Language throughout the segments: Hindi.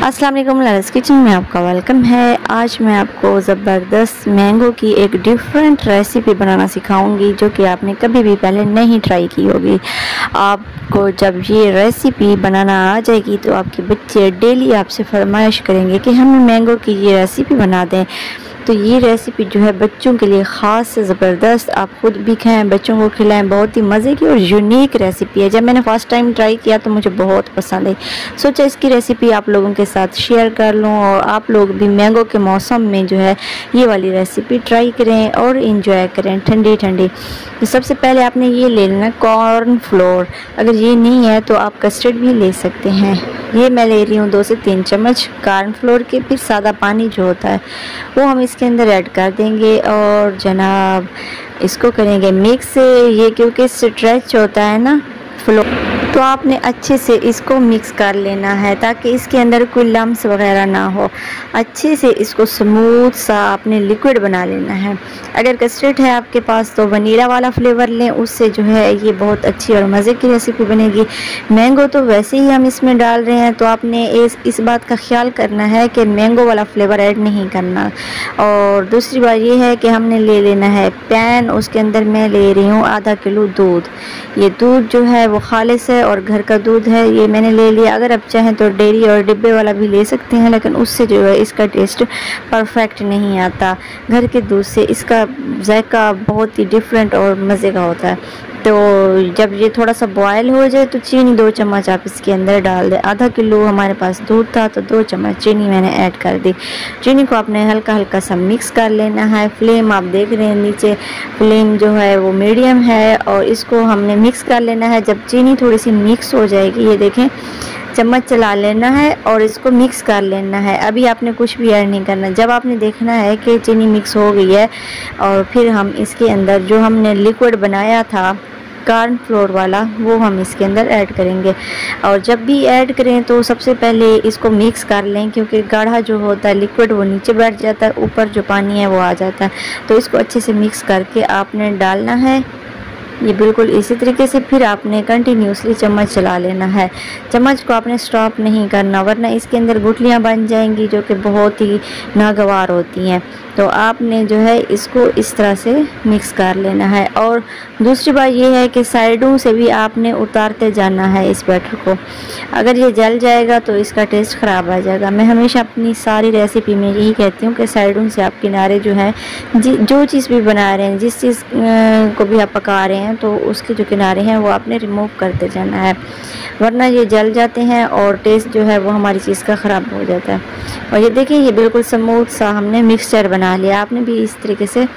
अस्सलाम वालेकुम, लरज़ किचन में आपका वेलकम है। आज मैं आपको ज़बरदस्त मैंगो की एक डिफरेंट रेसिपी बनाना सिखाऊंगी जो कि आपने कभी भी पहले नहीं ट्राई की होगी। आपको जब ये रेसिपी बनाना आ जाएगी तो आपके बच्चे डेली आपसे फरमाइश करेंगे कि हमें मैंगो की ये रेसिपी बना दें। तो ये रेसिपी जो है बच्चों के लिए ख़ास से ज़बरदस्त, आप ख़ुद भी खाएं, बच्चों को खिलाएं। बहुत ही मज़े की और यूनिक रेसिपी है। जब मैंने फ़र्स्ट टाइम ट्राई किया तो मुझे बहुत पसंद आई। सोचा इसकी रेसिपी आप लोगों के साथ शेयर कर लूं और आप लोग भी मैंगो के मौसम में जो है ये वाली रेसिपी ट्राई करें और इंजॉय करें ठंडी ठंडी। तो सबसे पहले आपने ये ले लेना कॉर्न फ्लोर। अगर ये नहीं है तो आप कस्टर्ड भी ले सकते हैं। ये मैं ले रही हूँ 2 से 3 चम्मच कॉर्न फ्लोर के। फिर सादा पानी जो होता है वो हम इसके अंदर ऐड कर देंगे और जनाब इसको करेंगे मिक्स। ये क्योंकि स्ट्रेच होता है ना फ्लोर, तो आपने अच्छे से इसको मिक्स कर लेना है ताकि इसके अंदर कोई लम्स वगैरह ना हो। अच्छे से इसको स्मूथ सा आपने लिक्विड बना लेना है। अगर कस्टर्ड है आपके पास तो वनीला वाला फ्लेवर लें, उससे जो है ये बहुत अच्छी और मज़े की रेसिपी बनेगी। मैंगो तो वैसे ही हम इसमें डाल रहे हैं तो आपने इस बात का ख्याल करना है कि मैंगो वाला फ्लेवर ऐड नहीं करना। और दूसरी बात ये है कि हमने ले लेना है पैन, उसके अंदर मैं ले रही हूँ आधा किलो दूध। ये दूध जो है वो खालिस है और घर का दूध है, ये मैंने ले लिया। अगर आप चाहें तो डेयरी और डिब्बे वाला भी ले सकते हैं, लेकिन उससे जो है इसका टेस्ट परफेक्ट नहीं आता। घर के दूध से इसका जायका बहुत ही डिफरेंट और मज़े का होता है। तो जब ये थोड़ा सा बॉयल हो जाए तो चीनी 2 चम्मच आप इसके अंदर डाल दें। आधा किलो हमारे पास दूध था तो 2 चम्मच चीनी मैंने ऐड कर दी। चीनी को आपने हल्का हल्का सा मिक्स कर लेना है। फ्लेम आप देख रहे हैं नीचे फ्लेम जो है वो मीडियम है और इसको हमने मिक्स कर लेना है। जब चीनी थोड़ी सी मिक्स हो जाएगी, ये देखें चम्मच चला लेना है और इसको मिक्स कर लेना है। अभी आपने कुछ भी ऐड नहीं करना। जब आपने देखना है कि चीनी मिक्स हो गई है और फिर हम इसके अंदर जो हमने लिक्विड बनाया था कॉर्न फ्लोर वाला वो हम इसके अंदर ऐड करेंगे। और जब भी ऐड करें तो सबसे पहले इसको मिक्स कर लें, क्योंकि गाढ़ा जो होता है लिक्विड वो नीचे बैठ जाता है, ऊपर जो पानी है वो आ जाता है। तो इसको अच्छे से मिक्स करके आपने डालना है ये बिल्कुल इसी तरीके से। फिर आपने कंटिन्यूसली चम्मच चला लेना है। चम्मच को आपने स्टॉप नहीं करना वरना इसके अंदर गुठलियाँ बन जाएंगी जो कि बहुत ही नागवार होती हैं। तो आपने जो है इसको इस तरह से मिक्स कर लेना है। और दूसरी बात ये है कि साइडों से भी आपने उतारते जाना है इस बैटर को। अगर ये जल जाएगा तो इसका टेस्ट ख़राब आ जाएगा। मैं हमेशा अपनी सारी रेसिपी में यही कहती हूँ कि साइडों से आप किनारे जो है जो चीज़ भी बना रहे हैं, जिस चीज़ को भी आप पका रहे हैं तो उसके जो किनारे हैं वो आपने रिमूव करते जाना है, वरना ये जल जाते हैं और टेस्ट जो है वो हमारी चीज़ का ख़राब हो जाता है। और ये देखिए ये बिल्कुल स्मूथ सा हमने मिक्सचर बना लिया। आपने भी इस तरीके से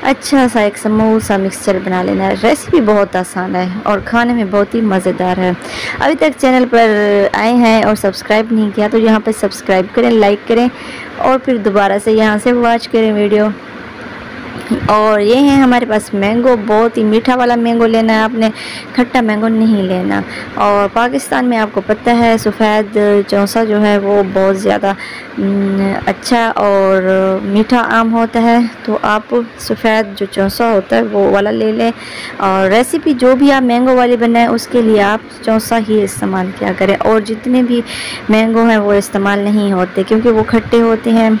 अच्छा सा एक स्मूथ सा मिक्सचर बना लेना है। रेसिपी बहुत आसान है और खाने में बहुत ही मज़ेदार है। अभी तक चैनल पर आए हैं और सब्सक्राइब नहीं किया तो यहाँ पर सब्सक्राइब करें, लाइक करें और फिर दोबारा से यहाँ से वॉच करें वीडियो। और ये है हमारे पास मैंगो, बहुत ही मीठा वाला मैंगो लेना है आपने, खट्टा मैंगो नहीं लेना। और पाकिस्तान में आपको पता है सफ़ेद चौसा जो है वो बहुत ज़्यादा अच्छा और मीठा आम होता है, तो आप सफ़ेद जो चौसा होता है वो वाला ले लें। और रेसिपी जो भी आप मैंगो वाली बनाएं उसके लिए आप चौसा ही इस्तेमाल किया करें। और जितने भी मैंगो हैं वो इस्तेमाल नहीं होते क्योंकि वो खट्टे होते हैं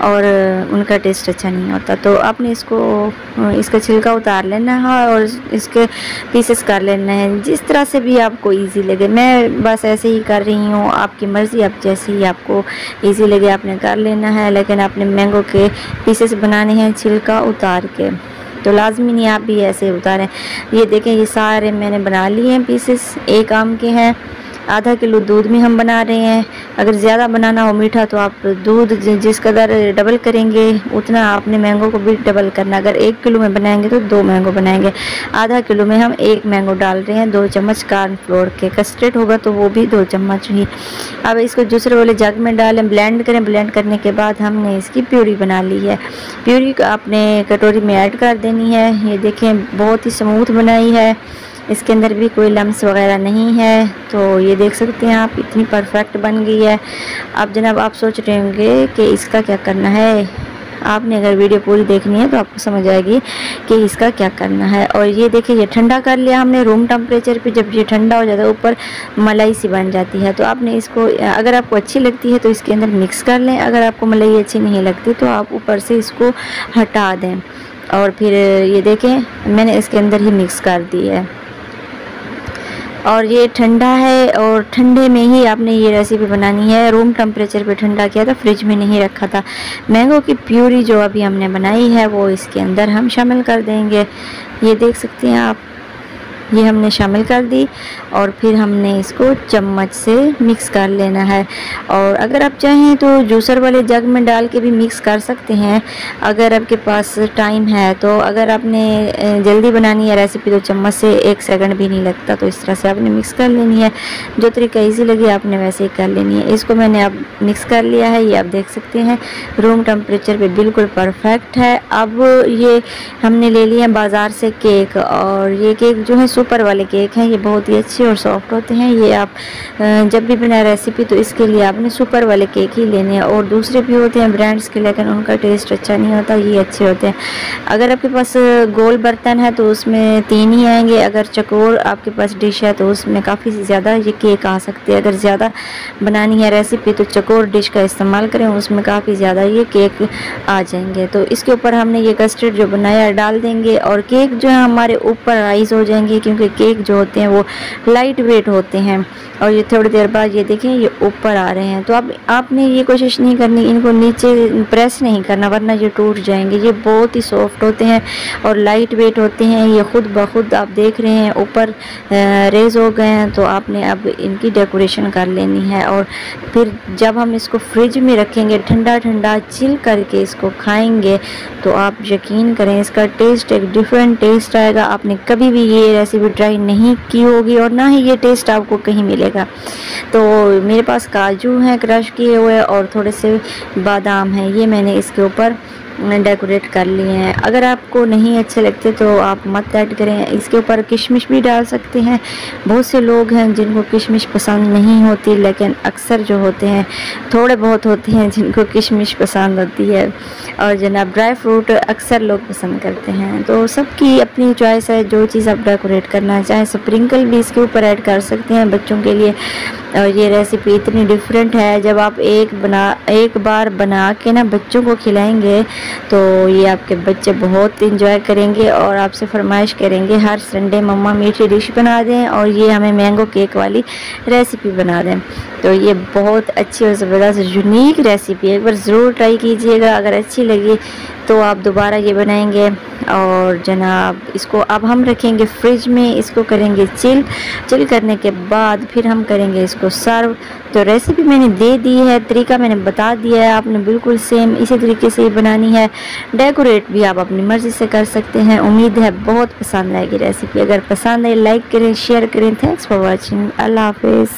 और उनका टेस्ट अच्छा नहीं होता। तो आपने इसका छिलका उतार लेना है और इसके पीसेस कर लेना है, जिस तरह से भी आपको इजी लगे। मैं बस ऐसे ही कर रही हूँ, आपकी मर्ज़ी, आप जैसे ही आपको इजी लगे आपने कर लेना है। लेकिन आपने मैंगो के पीसेस बनाने हैं छिलका उतार के, तो लाजमी नहीं आप भी ऐसे उतारें। ये देखें ये सारे मैंने बना लिए हैं पीसेस, एक आम के हैं। आधा किलो दूध में हम बना रहे हैं। अगर ज़्यादा बनाना हो मीठा तो आप दूध जिस कदर डबल करेंगे उतना आपने मैंगो को भी डबल करना। अगर 1 किलो में बनाएंगे तो 2 मैंगो बनाएंगे। आधा किलो में हम 1 मैंगो डाल रहे हैं। 2 चम्मच कॉर्न फ्लोर के। कस्टर्ड होगा तो वो भी 2 चम्मच ही। अब इसको दूसरे वाले जग में डालें, ब्लेंड करें। ब्लेंड करने के बाद हमने इसकी प्यूरी बना ली है। प्यूरी को आपने कटोरी में ऐड कर देनी है। ये देखें बहुत ही स्मूथ बनाई है, इसके अंदर भी कोई लम्स वगैरह नहीं है। तो ये देख सकते हैं आप इतनी परफेक्ट बन गई है। अब जनाब आप सोच रहे होंगे कि इसका क्या करना है, आपने अगर वीडियो पूरी देखनी है तो आपको समझ आएगी कि इसका क्या करना है। और ये देखिए ये ठंडा कर लिया हमने रूम टेम्परेचर पे। जब ये ठंडा हो जाता है ऊपर मलाई सी बन जाती है, तो आपने इसको अगर आपको अच्छी लगती है तो इसके अंदर मिक्स कर लें। अगर आपको मलाई अच्छी नहीं लगती तो आप ऊपर से इसको हटा दें। और फिर ये देखें मैंने इसके अंदर ही मिक्स कर दी है। और ये ठंडा है और ठंडे में ही आपने ये रेसिपी बनानी है। रूम टेम्परेचर पे ठंडा किया था, फ्रिज में नहीं रखा था। मैंगो की प्यूरी जो अभी हमने बनाई है वो इसके अंदर हम शामिल कर देंगे। ये देख सकते हैं आप, ये हमने शामिल कर दी और फिर हमने इसको चम्मच से मिक्स कर लेना है। और अगर आप चाहें तो जूसर वाले जग में डाल के भी मिक्स कर सकते हैं अगर आपके पास टाइम है तो। अगर आपने जल्दी बनानी है रेसिपी तो चम्मच से 1 सेकंड भी नहीं लगता, तो इस तरह से आपने मिक्स कर लेनी है। जो तरीका ईजी लगे आपने वैसे ही कर लेनी है। इसको मैंने अब मिक्स कर लिया है, ये आप देख सकते हैं रूम टेम्परेचर पे बिल्कुल परफेक्ट है। अब ये हमने ले लिया बाज़ार से केक, और ये केक जो है सुपर वाले केक हैं, ये बहुत ही अच्छे और सॉफ्ट होते हैं। ये आप जब भी बनाए रेसिपी तो इसके लिए आपने सुपर वाले केक ही लेने हैं। और दूसरे भी होते हैं ब्रांड्स के, लेकिन उनका टेस्ट अच्छा नहीं होता, ये अच्छे होते हैं। अगर आपके पास गोल बर्तन है तो उसमें 3 ही आएंगे। अगर चकोर आपके पास डिश है तो उसमें काफ़ी ज़्यादा ये केक आ सकते हैं। अगर ज़्यादा बनानी है रेसिपी तो चकोर डिश का इस्तेमाल करें, उसमें काफ़ी ज़्यादा ये केक आ जाएंगे। तो इसके ऊपर हमने ये कस्टर्ड जो बनाया डाल देंगे और केक जो है हमारे ऊपर राइज हो जाएंगे, क्योंकि केक जो होते हैं वो लाइट वेट होते हैं। और ये थोड़ी देर बाद ये देखें ये ऊपर आ रहे हैं। तो अब आपने ये कोशिश नहीं करनी इनको नीचे प्रेस नहीं करना, वरना ये टूट जाएंगे। ये बहुत ही सॉफ्ट होते हैं और लाइट वेट होते हैं। ये खुद ब खुद आप देख रहे हैं ऊपर रेज हो गए हैं। तो आपने अब इनकी डेकोरेशन कर लेनी है। और फिर जब हम इसको फ्रिज में रखेंगे ठंडा ठंडा चिल करके इसको खाएंगे तो आप यकीन करें इसका टेस्ट एक डिफरेंट टेस्ट आएगा। आपने कभी भी ये रेसिपी ट्राई नहीं की होगी और ना ही ये टेस्ट आपको कहीं मिलेगा। तो मेरे पास काजू हैं क्रश किए हुए और थोड़े से बादाम हैं, ये मैंने इसके ऊपर डेकोरेट कर लिए हैं। अगर आपको नहीं अच्छे लगते तो आप मत ऐड करें। इसके ऊपर किशमिश भी डाल सकते हैं। बहुत से लोग हैं जिनको किशमिश पसंद नहीं होती, लेकिन अक्सर जो होते हैं थोड़े बहुत होते हैं जिनको किशमिश पसंद होती है। और जनाब ड्राई फ्रूट अक्सर लोग पसंद करते हैं। तो सबकी अपनी चॉइस है, जो चीज़ आप डेकोरेट करना चाहें। स्प्रिंकल भी इसके ऊपर ऐड कर सकते हैं बच्चों के लिए। और ये रेसिपी इतनी डिफरेंट है, जब आप एक बार बना के ना बच्चों को खिलाएंगे तो ये आपके बच्चे बहुत इंजॉय करेंगे और आपसे फरमाइश करेंगे हर संडे मम्मा मीठी डिश बना दें और ये हमें मैंगो केक वाली रेसिपी बना दें। तो ये बहुत अच्छी और ज़बरदस्त यूनिक रेसिपी है, एक बार ज़रूर ट्राई कीजिएगा। अगर अच्छी लगी तो आप दोबारा ये बनाएंगे। और जनाब इसको अब हम रखेंगे फ्रिज में, इसको करेंगे चिल करने के बाद फिर हम करेंगे इसको सर्व। तो रेसिपी मैंने दे दी है, तरीका मैंने बता दिया है, आपने बिल्कुल सेम इसी तरीके से ही बनानी है। डेकोरेट भी आप अपनी मर्ज़ी से कर सकते हैं। उम्मीद है बहुत पसंद आएगी रेसिपी। अगर पसंद आए लाइक करें, शेयर करें। Thanks for watching. अल्लाह हाफिज़।